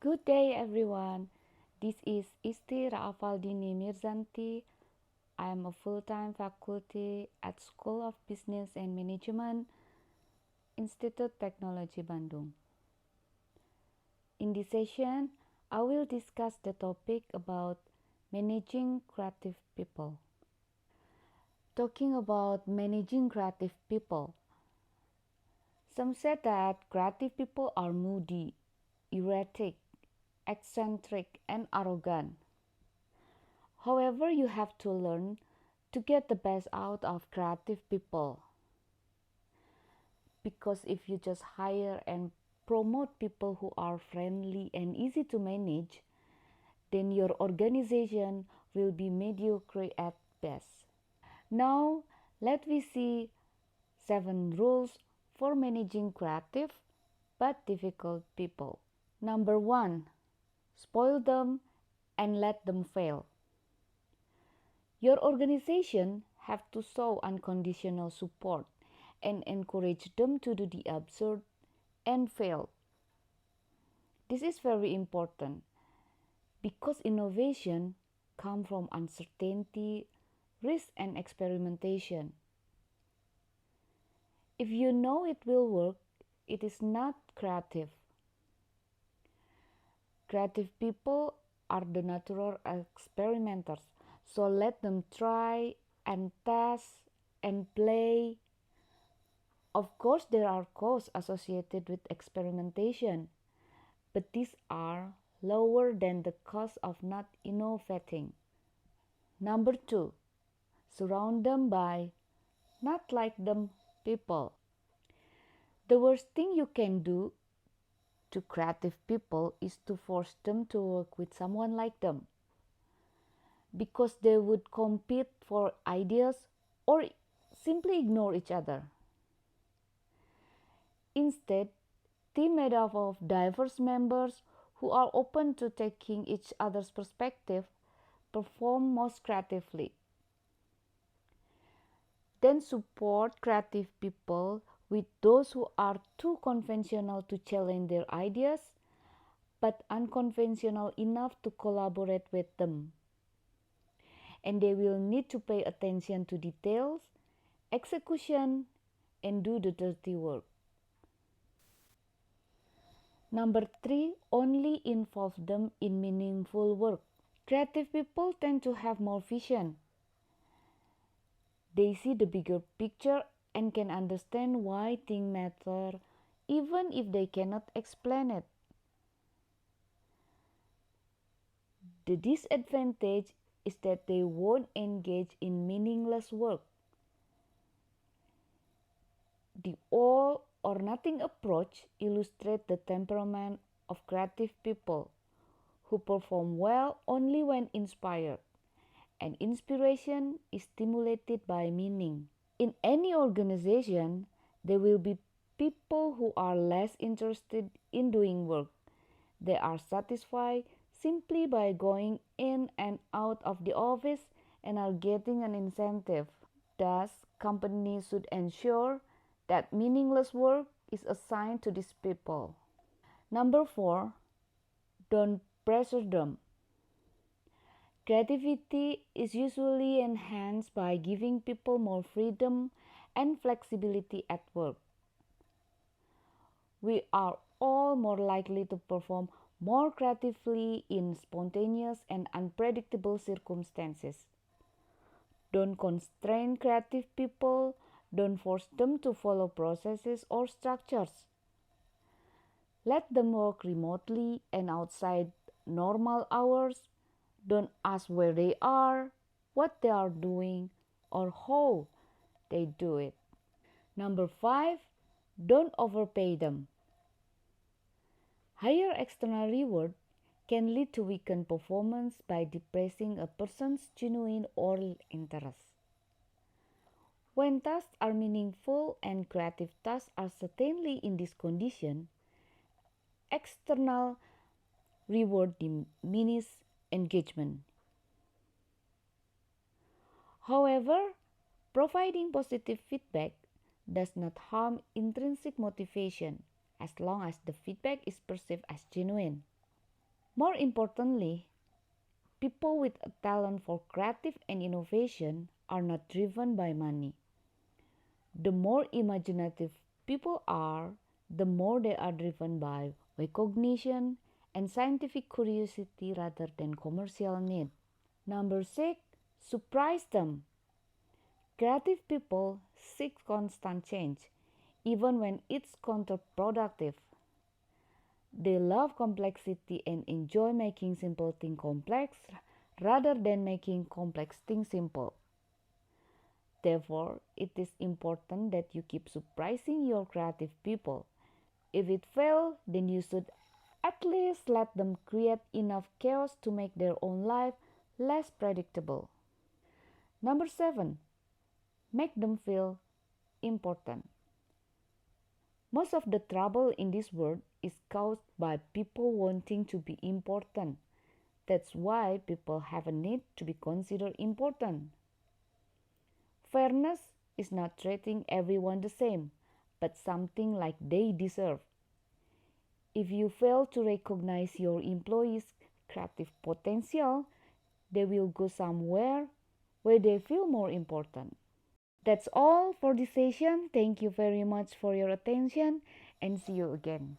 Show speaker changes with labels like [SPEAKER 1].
[SPEAKER 1] Good day, everyone. This is Isti Raafaldini Mirzanti. I am a full-time faculty at School of Business and Management, Institute Technology Bandung. In this session, I will discuss the topic about managing creative people. Talking about managing creative people, some said that creative people are moody, erratic, eccentric, and arrogant. However, you have to learn to get the best out of creative people. Because if you just hire and promote people who are friendly and easy to manage, then your organization will be mediocre at best. Now, let me see 7 rules for managing creative but difficult people. Number 1, spoil them and let them fail. Your organization have to show unconditional support and encourage them to do the absurd and fail. This is very important because innovation comes from uncertainty, risk, and experimentation. If you know it will work, it is not creative. Creative people are the natural experimenters, so let them try and test and play. Of course, there are costs associated with experimentation, but these are lower than the cost of not innovating. Number 2, surround them by not like them people. The worst thing you can do to creative people is to force them to work with someone like them, because they would compete for ideas or simply ignore each other. Instead, team made up of diverse members who are open to taking each other's perspective perform most creatively. Then support creative people with those who are too conventional to challenge their ideas, but unconventional enough to collaborate with them. And they will need to pay attention to details, execution, and do the dirty work. Number 3, only involve them in meaningful work. Creative people tend to have more vision. They see the bigger picture and can understand why things matter even if they cannot explain it. The disadvantage is that they won't engage in meaningless work. The all or nothing approach illustrates the temperament of creative people who perform well only when inspired, and inspiration is stimulated by meaning. In any organization, there will be people who are less interested in doing work. They are satisfied simply by going in and out of the office and are getting an incentive. Thus, companies should ensure that meaningless work is assigned to these people. Number 4, don't pressure them. Creativity is usually enhanced by giving people more freedom and flexibility at work. We are all more likely to perform more creatively in spontaneous and unpredictable circumstances. Don't constrain creative people, don't force them to follow processes or structures. Let them work remotely and outside normal hours. Don't ask where they are, what they are doing, or how they do it. Number 5, don't overpay them. Higher external reward can lead to weakened performance by depressing a person's genuine or interest. When tasks are meaningful and creative tasks are certainly in this condition, external reward diminishes engagement. However, providing positive feedback does not harm intrinsic motivation as long as the feedback is perceived as genuine. More importantly, people with a talent for creative and innovation are not driven by money. The more imaginative people are, the more they are driven by recognition and scientific curiosity rather than commercial need. Number six, surprise them. Creative people seek constant change, even when it's counterproductive. They love complexity and enjoy making simple things complex rather than making complex things simple. Therefore, it is important that you keep surprising your creative people. If it fails, then you should at least let them create enough chaos to make their own life less predictable. Number seven, make them feel important. Most of the trouble in this world is caused by people wanting to be important. That's why people have a need to be considered important. Fairness is not treating everyone the same, but something like they deserve. If you fail to recognize your employees' creative potential, they will go somewhere where they feel more important. That's all for this session. Thank you very much for your attention and see you again.